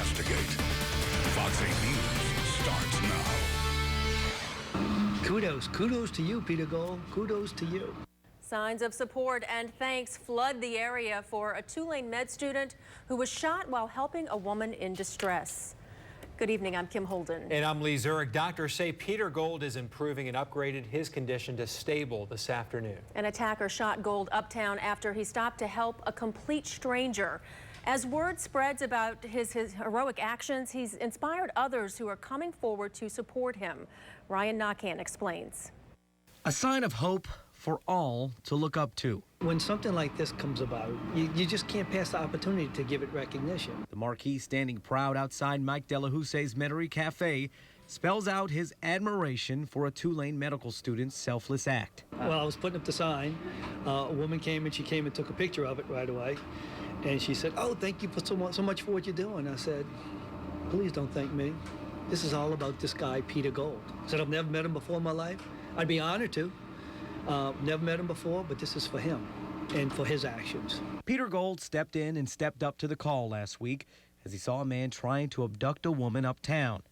investigate. Fox 8 News starts now. Kudos to you, Peter Gold. Kudos to you. Signs of support and thanks flood the area for a Tulane med student who was shot while helping a woman in distress. Good evening, I'm Kim Holden. And I'm Lee Zurich. Doctors say Peter Gold is improving and upgraded his condition to stable this afternoon. An attacker shot Gold uptown after he stopped to help a complete stranger. As word spreads about his heroic actions, he's inspired others who are coming forward to support him. Ryan Nakan explains. A sign of hope for all to look up to. When something like this comes about, you just can't pass the opportunity to give it recognition. The marquee standing proud outside Mike Delahoussaye's Metairie Cafe spells out his admiration for a Tulane medical student's selfless act. Well, I was putting up the sign. A woman came and took a picture of it right away. And she said, "Oh, thank you for so much for what you're doing." I said, "Please don't thank me. This is all about this guy, Peter Gold." I said, "I've never met him before in my life. I'd be honored to. Never met him before, but this is for him and for his actions." Peter Gold stepped in and stepped up to the call last week as he saw a man trying to abduct a woman uptown,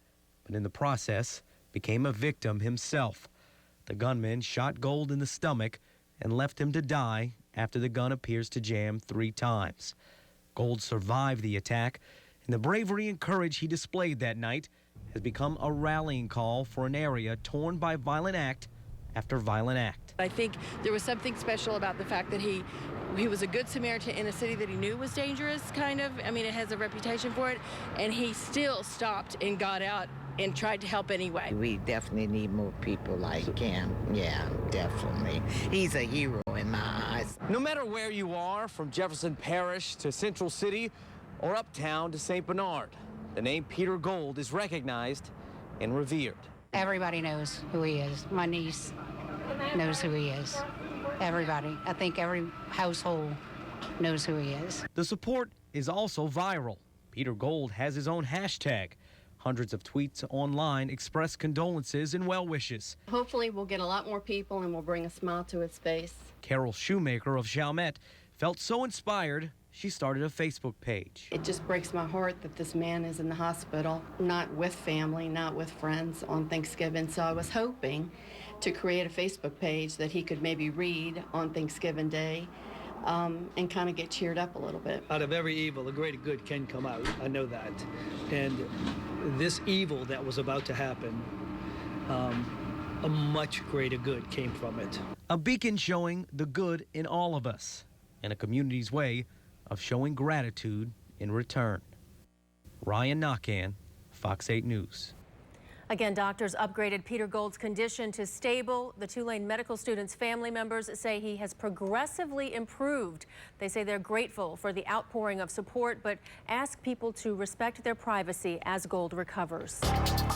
but in the process became a victim himself. The gunman shot Gold in the stomach and left him to die after the gun appears to jam 3 times. Gold survived the attack, and the bravery and courage he displayed that night has become a rallying call for an area torn by violent act after violent act. I think there was something special about the fact that he was a good Samaritan in a city that he knew was dangerous, kind of. I mean, it has a reputation for it, and he still stopped and got out and tried to help anyway. We definitely need more people like him. Yeah, definitely. He's a hero in my eyes. No matter where you are, from Jefferson Parish to Central City or uptown to St. Bernard, the name Peter Gold is recognized and revered. Everybody knows who he is. My niece knows who he is. Everybody. I think every household knows who he is. The support is also viral. Peter Gold has his own hashtag. Hundreds of tweets online express condolences and well wishes. Hopefully we'll get a lot more people and we'll bring a smile to his face. Carol Shoemaker of Chalmette felt so inspired she started a Facebook page. It just breaks my heart that this man is in the hospital, not with family, not with friends on Thanksgiving. So I was hoping to create a Facebook page that he could maybe read on Thanksgiving Day and kind of get cheered up a little bit. Out of every evil, a greater good can come out. I know that. And this evil that was about to happen, a much greater good came from it. A beacon showing the good in all of us and a community's way of showing gratitude in return. Ryan Nakan, Fox 8 News. Again, doctors upgraded Peter Gold's condition to stable. The Tulane medical student's family members say he has progressively improved. They say they're grateful for the outpouring of support, but ask people to respect their privacy as Gold recovers.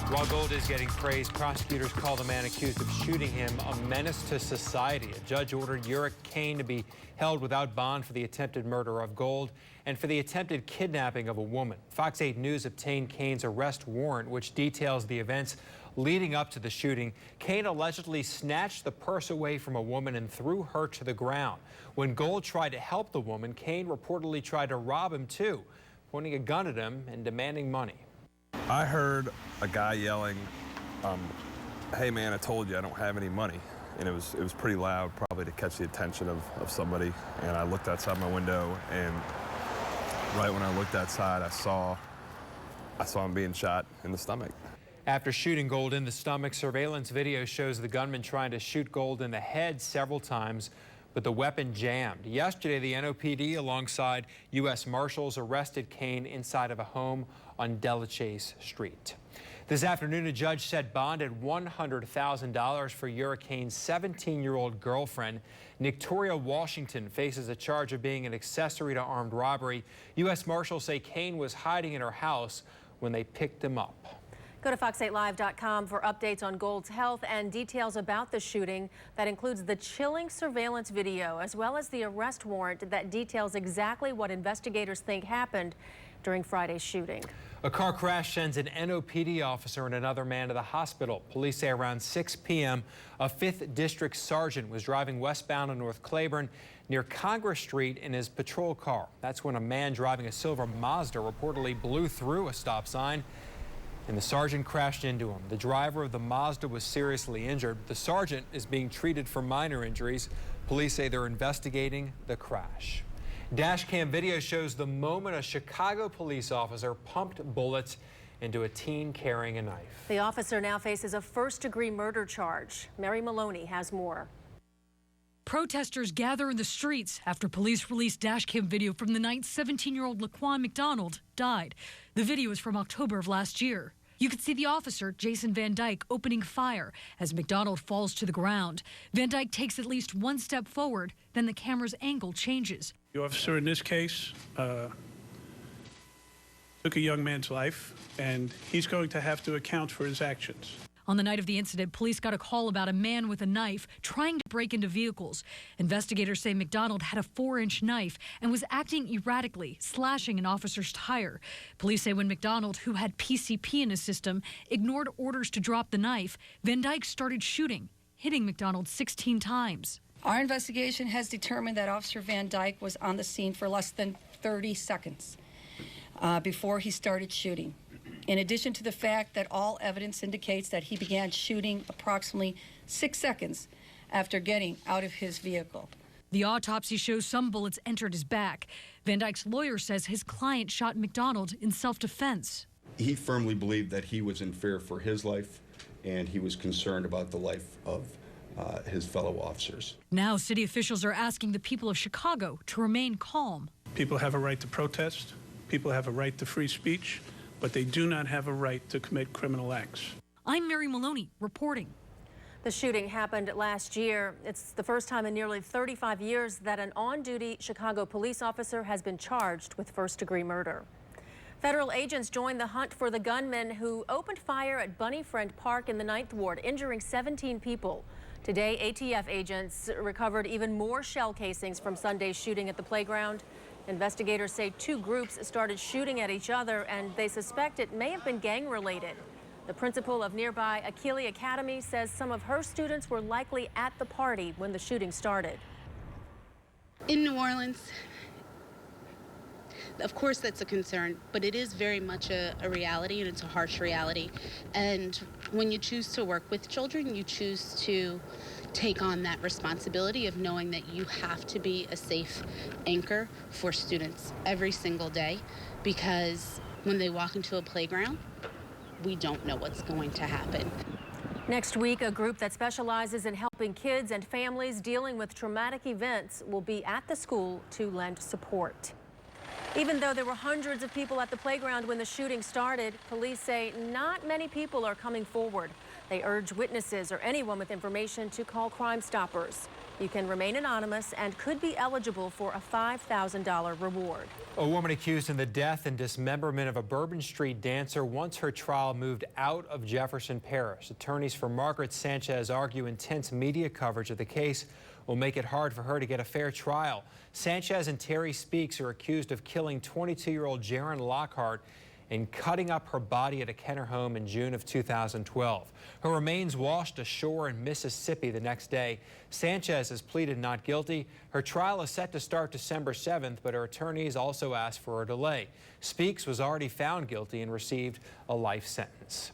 While Gold is getting praise, prosecutors call the man accused of shooting him a menace to society. A judge ordered Uric Kane to be held without bond for the attempted murder of Gold and for the attempted kidnapping of a woman. Fox 8 News obtained Kane's arrest warrant, which details the events leading up to the shooting. Kane allegedly snatched the purse away from a woman and threw her to the ground. When Gold tried to help the woman, Kane reportedly tried to rob him too, pointing a gun at him and demanding money. I heard a guy yelling, "Hey man, I told you I don't have any money." And it was pretty loud, probably to catch the attention of somebody. And I looked outside my window, and right when I looked outside, I saw him being shot in the stomach. After shooting Gold in the stomach, surveillance video shows the gunman trying to shoot Gold in the head several times, but the weapon jammed. Yesterday, the NOPD, alongside U.S. Marshals, arrested Kane inside of a home on Delachaise Street. This afternoon, a judge set bond at $100,000 for Uric Kane's 17-year-old girlfriend. Victoria Washington faces a charge of being an accessory to armed robbery. U.S. Marshals say Kane was hiding in her house when they picked him up. Go to fox8live.com for updates on Gold's health and details about the shooting. That includes the chilling surveillance video, as well as the arrest warrant that details exactly what investigators think happened. during Friday's shooting. A car crash sends an NOPD officer and another man to the hospital. Police say around 6 p.m., a 5th District sergeant was driving westbound on North Claiborne near Congress Street in his patrol car. That's when a man driving a silver Mazda reportedly blew through a stop sign, and the sergeant crashed into him. The driver of the Mazda was seriously injured. The sergeant is being treated for minor injuries. Police say they're investigating the crash. Dash cam video shows the moment a Chicago police officer pumped bullets into a teen carrying a knife. The officer now faces a first-degree murder charge. Mary Maloney has more. Protesters gather in the streets after police released dashcam video from the night 17-year-old Laquan McDonald died. The video is from October of last year. You could see the officer, Jason Van Dyke, opening fire as McDonald falls to the ground. Van Dyke takes at least one step forward, then the camera's angle changes. The officer in this case took a young man's life, and he's going to have to account for his actions. On the night of the incident, police got a call about a man with a knife trying to break into vehicles. Investigators say McDonald had a 4-inch knife and was acting erratically, slashing an officer's tire. Police say when McDonald, who had PCP in his system, ignored orders to drop the knife, Van Dyke started shooting, hitting McDonald 16 times. Our investigation has determined that Officer Van Dyke was on the scene for less than 30 seconds before he started shooting. In addition to the fact that all evidence indicates that he began shooting approximately 6 seconds after getting out of his vehicle. The autopsy shows some bullets entered his back. Van Dyke's lawyer says his client shot McDonald in self-defense. He firmly believed that he was in fear for his life, and he was concerned about the life of his fellow officers. Now city officials are asking the people of Chicago to remain calm. People have a right to protest. People have a right to free speech, but they do not have a right to commit criminal acts. I'm Mary Maloney reporting. The shooting happened last year. It's the first time in nearly 35 years that an on-duty Chicago police officer has been charged with first-degree murder. Federal agents joined the hunt for the gunman who opened fire at Bunny Friend Park in the 9th Ward, injuring 17 people. Today, ATF agents recovered even more shell casings from Sunday's shooting at the playground. Investigators say 2 groups started shooting at each other, and they suspect it may have been gang-related. The principal of nearby Akili Academy says some of her students were likely at the party when the shooting started. In New Orleans, of course that's a concern, but it is very much a reality, and it's a harsh reality. And when you choose to work with children, you choose to take on that responsibility of knowing that you have to be a safe anchor for students every single day, because when they walk into a playground, we don't know what's going to happen. Next week, a group that specializes in helping kids and families dealing with traumatic events will be at the school to lend support. Even though there were hundreds of people at the playground when the shooting started, police say not many people are coming forward. They urge witnesses or anyone with information to call Crime Stoppers. You can remain anonymous and could be eligible for a $5,000 reward. A woman accused in the death and dismemberment of a Bourbon Street dancer wants her trial moved out of Jefferson Parish. Attorneys for Margaret Sanchez argue intense media coverage of the case will make it hard for her to get a fair trial. Sanchez and Terry Speaks are accused of killing 22-year-old Jaron Lockhart and cutting up her body at a Kenner home in June of 2012. Her remains washed ashore in Mississippi the next day. Sanchez has pleaded not guilty. Her trial is set to start December 7th, but her attorneys also asked for a delay. Speaks was already found guilty and received a life sentence.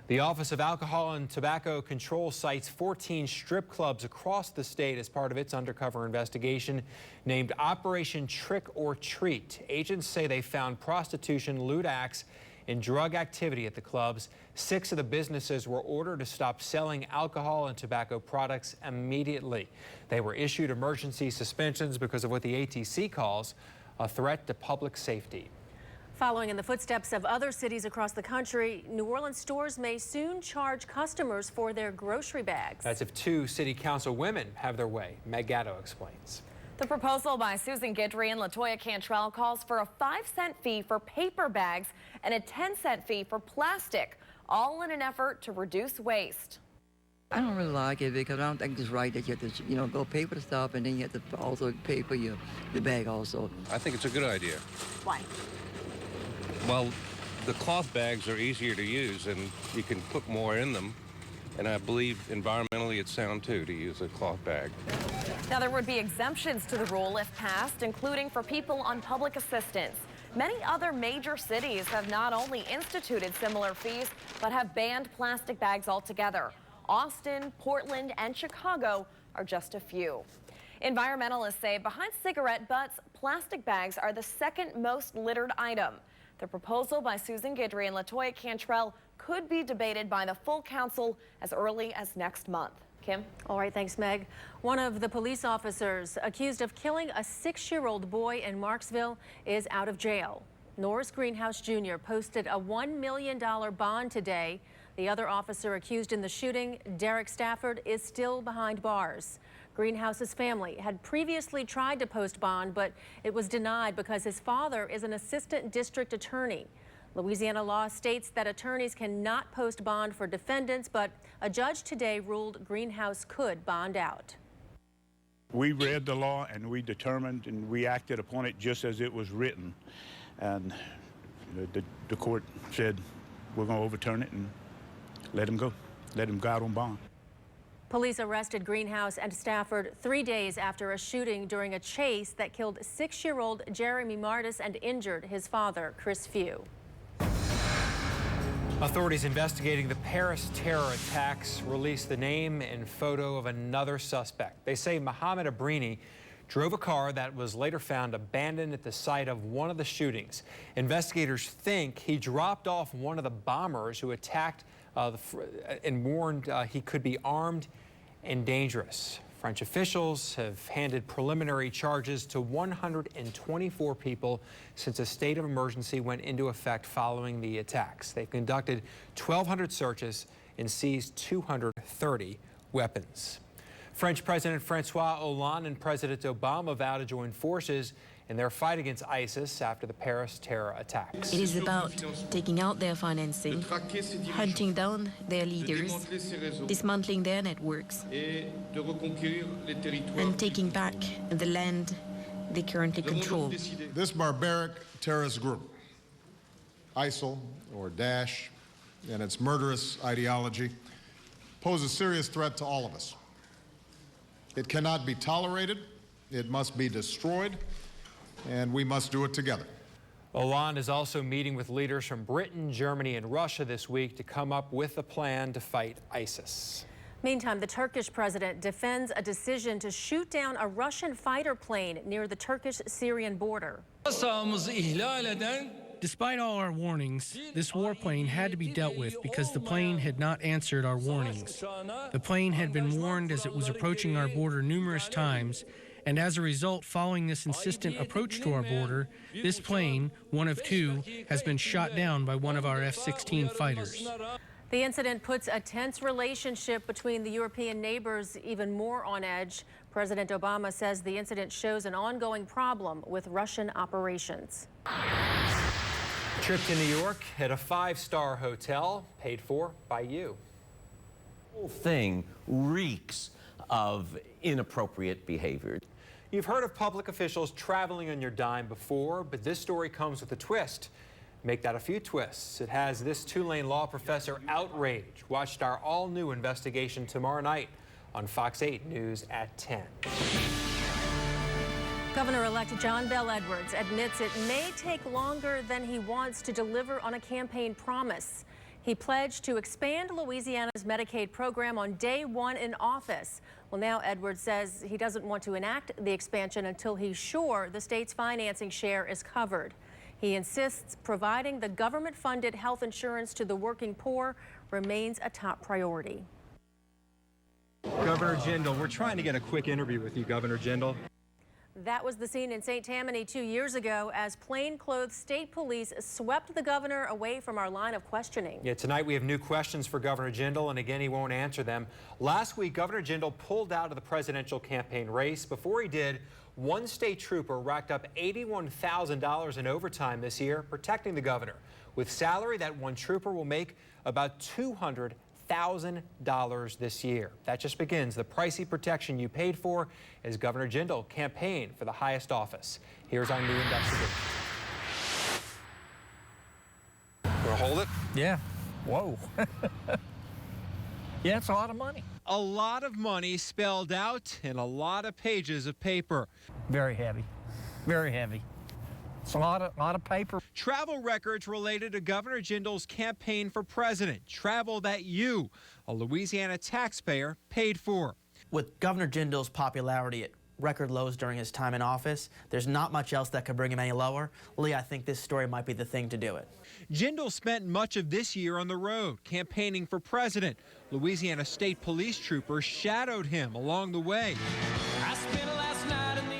The Office of Alcohol and Tobacco Control cites 14 strip clubs across the state as part of its undercover investigation named Operation Trick or Treat. Agents say they found prostitution, lewd acts, and drug activity at the clubs. 6 of the businesses were ordered to stop selling alcohol and tobacco products immediately. They were issued emergency suspensions because of what the ATC calls a threat to public safety. Following in the footsteps of other cities across the country, New Orleans stores may soon charge customers for their grocery bags. That's if 2 city council women have their way. Meg Gatto explains. The proposal by Susan Guidry and LaToya Cantrell calls for a 5-cent fee for paper bags and a 10-cent fee for plastic, all in an effort to reduce waste. I don't really like it because I don't think it's right that you have to, go pay for the stuff and then you have to also pay for your bag also. I think it's a good idea. Why? Well, the cloth bags are easier to use, and you can put more in them. And I believe environmentally it's sound, too, to use a cloth bag. Now, there would be exemptions to the rule if passed, including for people on public assistance. Many other major cities have not only instituted similar fees, but have banned plastic bags altogether. Austin, Portland, and Chicago are just a few. Environmentalists say behind cigarette butts, plastic bags are the second most littered item. The proposal by Susan Guidry and LaToya Cantrell could be debated by the full council as early as next month. Kim? All right, thanks, Meg. One of the police officers accused of killing a 6-year-old boy in Marksville is out of jail. Norris Greenhouse Jr. posted a $1 million bond today. The other officer accused in the shooting, Derek Stafford, is still behind bars. Greenhouse's family had previously tried to post bond, but it was denied because his father is an assistant district attorney. Louisiana law states that attorneys cannot post bond for defendants, but a judge today ruled Greenhouse could bond out. We read the law and we determined and we acted upon it just as it was written. And the court said we're going to overturn it and let him go, let him go out on bond. Police arrested Greenhouse and Stafford 3 days after a shooting during a chase that killed 6-year-old Jeremy Martis and injured his father, Chris Few. Authorities investigating the Paris terror attacks released the name and photo of another suspect. They say Mohamed Abrini drove a car that was later found abandoned at the site of one of the shootings. Investigators think he dropped off one of the bombers who attacked and warned he could be armed and dangerous. French officials have handed preliminary charges to 124 people since a state of emergency went into effect following the attacks. They've conducted 1,200 searches and seized 230 weapons. French President Francois Hollande and President Obama vow to join forces in their fight against ISIS after the Paris terror attacks. It is about taking out their financing, hunting down their leaders, dismantling their networks, and taking back the land they currently control. This barbaric terrorist group, ISIL or Daesh, and its murderous ideology pose a serious threat to all of us. It cannot be tolerated, it must be destroyed, and we must do it together. Hollande is also meeting with leaders from Britain, Germany, and Russia this week to come up with a plan to fight ISIS. Meantime, the Turkish president defends a decision to shoot down a Russian fighter plane near the Turkish-Syrian border. Despite all our warnings, this warplane had to be dealt with because the plane had not answered our warnings. The plane had been warned as it was approaching our border numerous times, and as a result, following this insistent approach to our border, this plane, one of two, has been shot down by one of our F-16 fighters. The incident puts a tense relationship between the European neighbors even more on edge. President Obama says the incident shows an ongoing problem with Russian operations. A trip to New York at a 5-star hotel paid for by you. The whole thing reeks of inappropriate behavior. You've heard of public officials traveling on your dime before, but this story comes with a twist. Make that a few twists. It has this Tulane law professor outraged. Watch our all-new investigation tomorrow night on Fox 8 News at 10. Governor-elect John Bel Edwards admits it may take longer than he wants to deliver on a campaign promise. He pledged to expand Louisiana's Medicaid program on day one in office. Well, now Edwards says he doesn't want to enact the expansion until he's sure the state's financing share is covered. He insists providing the government-funded health insurance to the working poor remains a top priority. Governor Jindal, we're trying to get a quick interview with you, Governor Jindal. That was the scene in St. Tammany 2 years ago as plainclothes state police swept the governor away from our line of questioning. Yeah, tonight we have new questions for Governor Jindal, and again, he won't answer them. Last week, Governor Jindal pulled out of the presidential campaign race. Before he did, one state trooper racked up $81,000 in overtime this year, protecting the governor. With salary, that one trooper will make about $200,000 this year. That just begins the pricey protection you paid for as Governor Jindal campaigned for the highest office. Here's our new investigation. Wanna hold it? Yeah. Whoa. Yeah, it's a lot of money. A lot of money spelled out in a lot of pages of paper. Very heavy. Very heavy. It's a lot of paper. Travel records related to Governor Jindal's campaign for president. Travel that you, a Louisiana taxpayer, paid for. With Governor Jindal's popularity at record lows during his time in office, there's not much else that could bring him any lower. Lee, I think this story might be the thing to do it. Jindal spent much of this year on the road campaigning for president. Louisiana State Police troopers shadowed him along the way.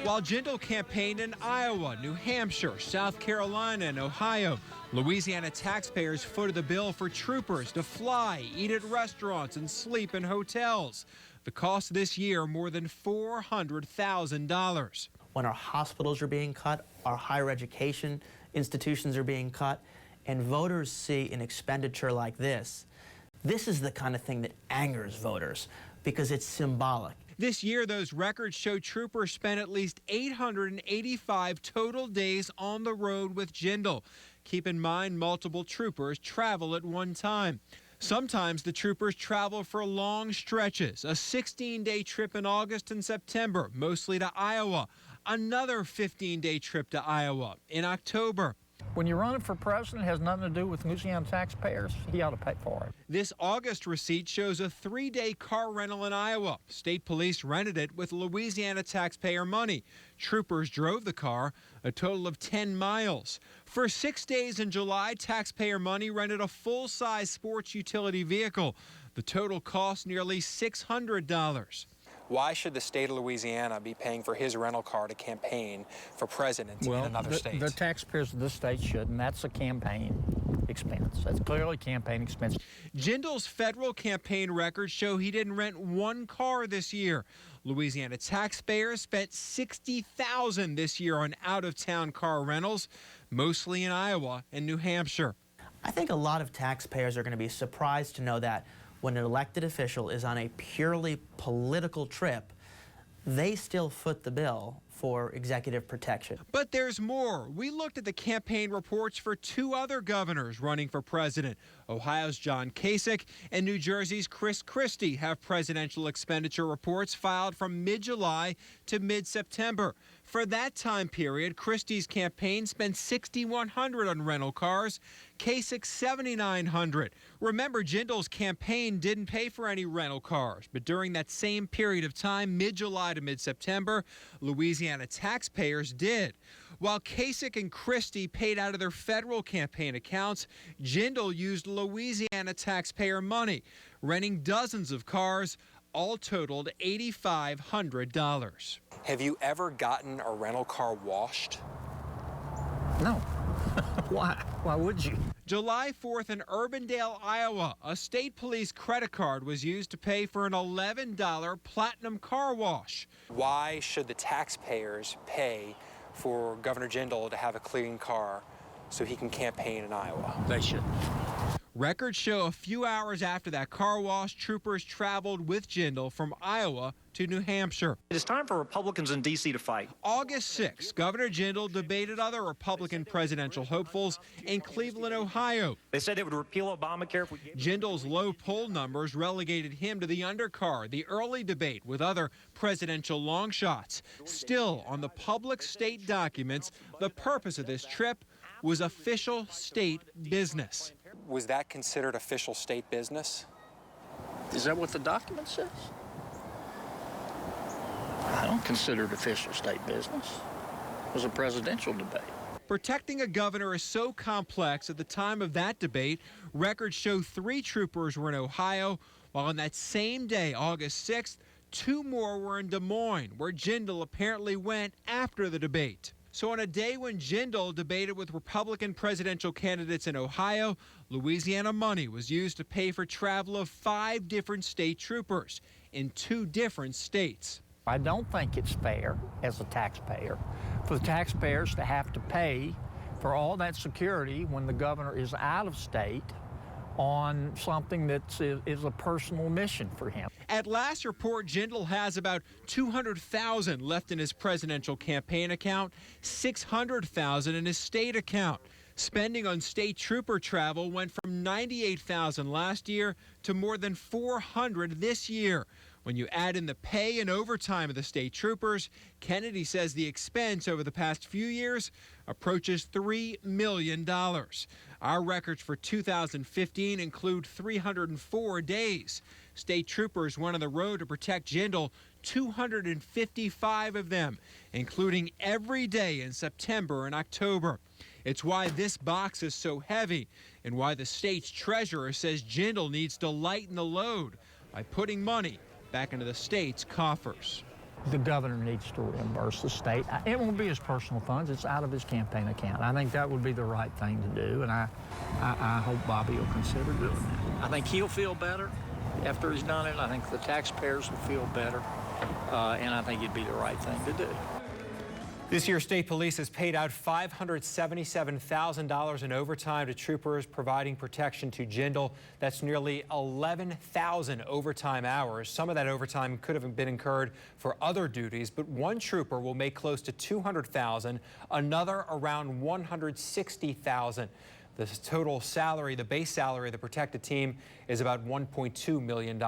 While Jindal campaigned in Iowa, New Hampshire, South Carolina, and Ohio, Louisiana taxpayers footed the bill for troopers to fly, eat at restaurants, and sleep in hotels. The cost this year, more than $400,000. When our hospitals are being cut, our higher education institutions are being cut, and voters see an expenditure like this is the kind of thing that angers voters because it's symbolic. This year, those records show troopers spent at least 885 total days on the road with Jindal. Keep in mind, multiple troopers travel at one time. Sometimes the troopers travel for long stretches, a 16-day trip in August and September, mostly to Iowa, another 15-day trip to Iowa in October. When you're running for president, it has nothing to do with Louisiana taxpayers. He ought to pay for it. This August receipt shows a 3-day car rental in Iowa. State police rented it with Louisiana taxpayer money. Troopers drove the car a total of 10 miles. For 6 days in July, taxpayer money rented a full-size sports utility vehicle. The total cost nearly $600. Why should the state of Louisiana be paying for his rental car to campaign for president in another state? The taxpayers of this state should, and that's a campaign expense. That's clearly campaign expense. Jindal's federal campaign records show he didn't rent one car this year. Louisiana taxpayers spent $60,000 this year on out-of-town car rentals, mostly in Iowa and New Hampshire. I think a lot of taxpayers are going to be surprised to know that when an elected official is on a purely political trip, they still foot the bill for executive protection. But there's more. We looked at the campaign reports for 2 other governors running for president. Ohio's John Kasich and New Jersey's Chris Christie have presidential expenditure reports filed from mid-July to mid-September. For that time period, Christie's campaign spent $6,100 on rental cars, Kasich $7,900. Remember, Jindal's campaign didn't pay for any rental cars, but during that same period of time, mid-July to mid-September, Louisiana taxpayers did. While Kasich and Christie paid out of their federal campaign accounts, Jindal used Louisiana taxpayer money, renting dozens of cars, all totaled $8,500. Have you ever gotten a rental car washed? No. Why? Why would you? July 4th in Urbandale, Iowa, a state police credit card was used to pay for an $11 platinum car wash. Why should the taxpayers pay for Governor Jindal to have a clean car so he can campaign in Iowa? They should. Records show a few hours after that car wash, troopers traveled with Jindal from Iowa to New Hampshire. It is time for Republicans in D.C. to fight. August 6th, Governor Jindal debated other Republican presidential hopefuls in Cleveland, Ohio. They said it would repeal Obamacare. Jindal's low poll numbers relegated him to the undercard, the early debate with other presidential long shots. Still, on the public state documents, the purpose of this trip was official state business. Was that considered official state business? Is that what the document says? I don't consider it official state business. It was a presidential debate. Protecting a governor is so complex. At the time of that debate, records show 3 troopers were in Ohio, while on that same day, August 6th, 2 more were in Des Moines, where Jindal apparently went after the debate. So on a day when Jindal debated with Republican presidential candidates in Ohio, Louisiana money was used to pay for travel of 5 different state troopers in 2 different states. I don't think it's fair as a taxpayer for the taxpayers to have to pay for all that security when the governor is out of state on something that is a personal mission for him. At last report, Jindal has about $200,000 left in his presidential campaign account, $600,000 in his state account. Spending on state trooper travel went from $98,000 last year to more than $400,000 this year. When you add in the pay and overtime of the state troopers, Kennedy says the expense over the past few years approaches $3 million. Our records for 2015 include 304 days. State troopers went on the road to protect Jindal, 255 of them, including every day in September and October. It's why this box is so heavy and why the state's treasurer says Jindal needs to lighten the load by putting money back into the state's coffers. The governor needs to reimburse the state. It won't be his personal funds. It's out of his campaign account. I think that would be the right thing to do, and I hope Bobby will consider doing that. I think he'll feel better after he's done it. I think the taxpayers will feel better, and I think it'd be the right thing to do. This year, state police has paid out $577,000 in overtime to troopers providing protection to Jindal. That's nearly 11,000 overtime hours. Some of that overtime could have been incurred for other duties, but one trooper will make close to $200,000, another around $160,000. The total salary, the base salary of the protected team is about $1.2 million.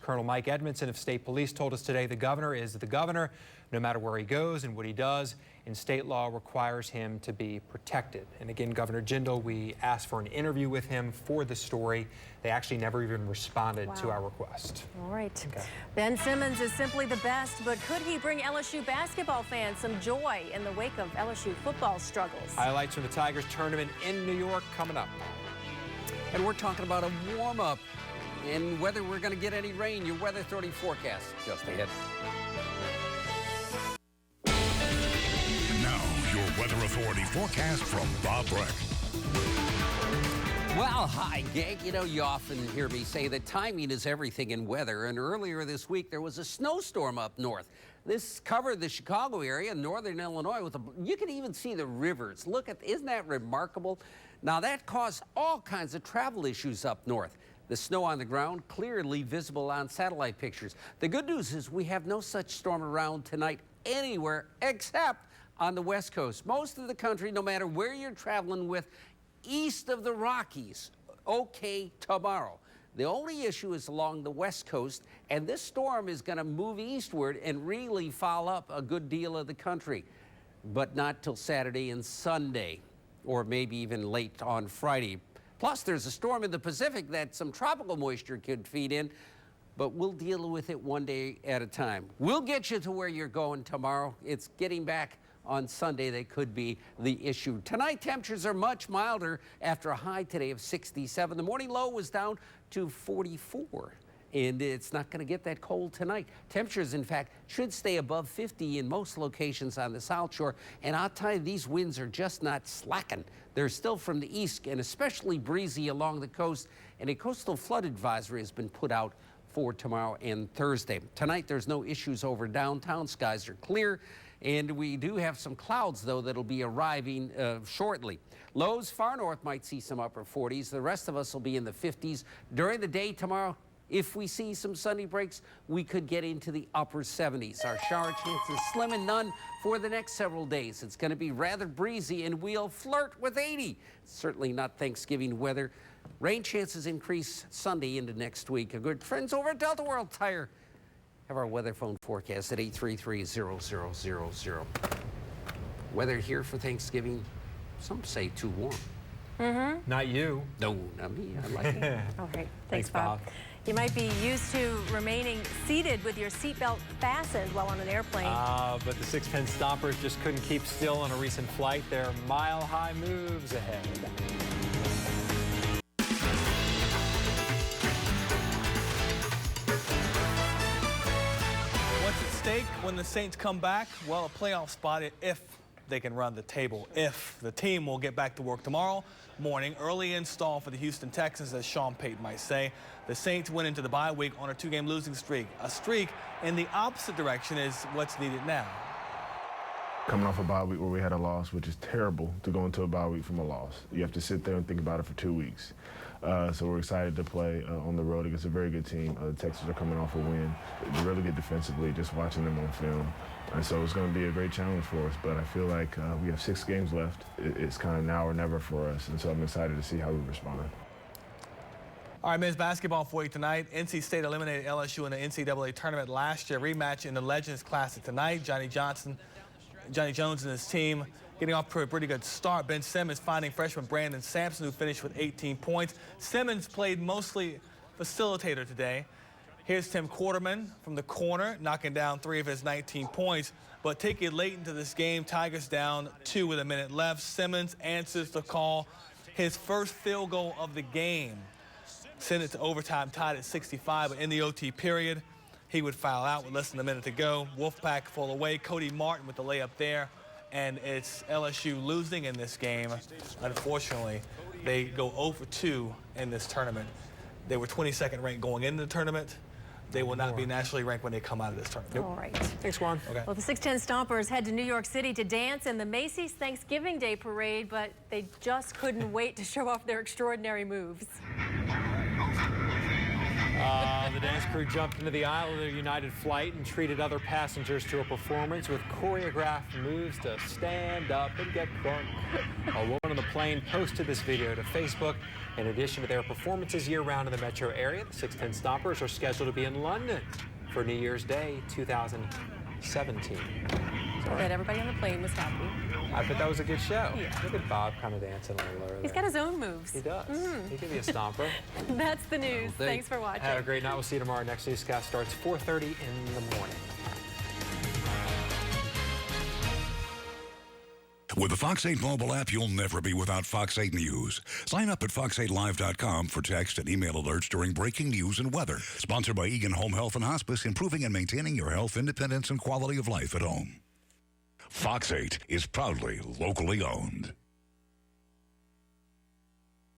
Colonel Mike Edmondson of State Police told us today the governor is the governor, no matter where he goes and what he does, and state law requires him to be protected. And again, Governor Jindal, we asked for an interview with him for the story. They actually never even responded to our request. All right. Okay. Ben Simmons is simply the best, but could he bring LSU basketball fans some joy in the wake of LSU football struggles? Highlights from the Tigers tournament in New York coming up. And we're talking about a warm-up and whether we're going to get any rain. Your Weather 30 forecast just ahead. Now, your Weather Authority forecast from Bob Breck. Well, hi, gang. You know, you often hear me say that timing is everything in weather, and earlier this week there was a snowstorm up north. This covered the Chicago area, northern Illinois. You can even see the rivers. Look at, isn't that remarkable? Now, that caused all kinds of travel issues up north. The snow on the ground clearly visible on satellite pictures. The good news is we have no such storm around tonight anywhere except on the West Coast. Most of the country, no matter where you're traveling with, east of the Rockies, okay tomorrow. The only issue is along the West Coast, and this storm is going to move eastward and really foul up a good deal of the country, but not till Saturday and Sunday, or maybe even late on Friday. Plus, there's a storm in the Pacific that some tropical moisture could feed in, but we'll deal with it one day at a time. We'll get you to where you're going tomorrow. It's getting back on Sunday that could be the issue. Tonight, temperatures are much milder after a high today of 67. The morning low was down to 44, and it's not going to get that cold tonight. Temperatures, in fact, should stay above 50 in most locations on the South Shore, and I'll tell you, these winds are just not slacking. They're still from the east and especially breezy along the coast, and a coastal flood advisory has been put out for tomorrow and Thursday. Tonight, there's no issues over downtown. Skies are clear. And we do have some clouds, though, that'll be arriving shortly. Lows far north might see some upper 40s. The rest of us will be in the 50s. During the day tomorrow, if we see some sunny breaks, we could get into the upper 70s. Our shower chances slim and none for the next several days. It's going to be rather breezy, and we'll flirt with 80. Certainly not Thanksgiving weather. Rain chances increase Sunday into next week. Our good friends over at Delta World Tire have our weather phone forecast at 833-0000. Weather here for Thanksgiving, some say too warm. Not you. No, not me. I like it. All right. Thanks, Bob. You might be used to remaining seated with your seatbelt fastened while on an airplane. But the sixpence stompers just couldn't keep still on a recent flight. There are mile-high moves ahead. Stake when the Saints come back, well, a playoff spot if they can run the table. If the team will get back to work tomorrow morning, early install for the Houston Texans, as Sean Payton might say. The Saints went into the bye week on a 2-game losing streak. A streak in the opposite direction is what's needed now. Coming off a bye week where we had a loss, which is terrible to go into a bye week from a loss. You have to sit there and think about it for 2 weeks. So we're excited to play on the road against a very good team. The Texans are coming off a win. They're really good defensively, just watching them on film. And so it's going to be a great challenge for us, but I feel like we have 6 games left. It's kind of now or never for us, and so I'm excited to see how we respond. All right, men's basketball for you tonight. NC State eliminated LSU in the NCAA tournament last year. Rematch in the Legends Classic tonight. Johnny Jones and his team getting off to a pretty good start. Ben Simmons finding freshman Brandon Sampson, who finished with 18 points. Simmons played mostly facilitator today. Here's Tim Quarterman from the corner, knocking down 3 of his 19 points. But take it late into this game, Tigers down 2 with a minute left. Simmons answers the call. His first field goal of the game. Sent it to overtime, tied at 65, but in the OT period, he would foul out with less than a minute to go. Wolfpack fall away. Cody Martin with the layup there, and it's LSU losing in this game. Unfortunately, they go 0 for 2 in this tournament. They were 22nd ranked going into the tournament. They will not be nationally ranked when they come out of this tournament. All right. Thanks, Juan. Okay. Well, the 610 Stompers head to New York City to dance in the Macy's Thanksgiving Day Parade, but they just couldn't wait to show off their extraordinary moves. The dance crew jumped into the aisle of their United flight and treated other passengers to a performance with choreographed moves to stand up and get crunk. A woman on the plane posted this video to Facebook. In addition to their performances year-round in the metro area, the 610 Stompers are scheduled to be in London for New Year's Day 2017. I bet everybody on the plane was happy. I bet that was a good show. Yeah. Look at Bob kind of dancing a little earlier. He's got his own moves. He does. He can be a stomper. That's the news. Thanks for watching. Have a great night. We'll see you tomorrow. Next newscast starts 4:30 in the morning. With the Fox 8 mobile app, you'll never be without Fox 8 News. Sign up at fox8live.com for text and email alerts during breaking news and weather. Sponsored by Egan Home Health and Hospice, improving and maintaining your health, independence, and quality of life at home. Fox 8 is proudly locally owned.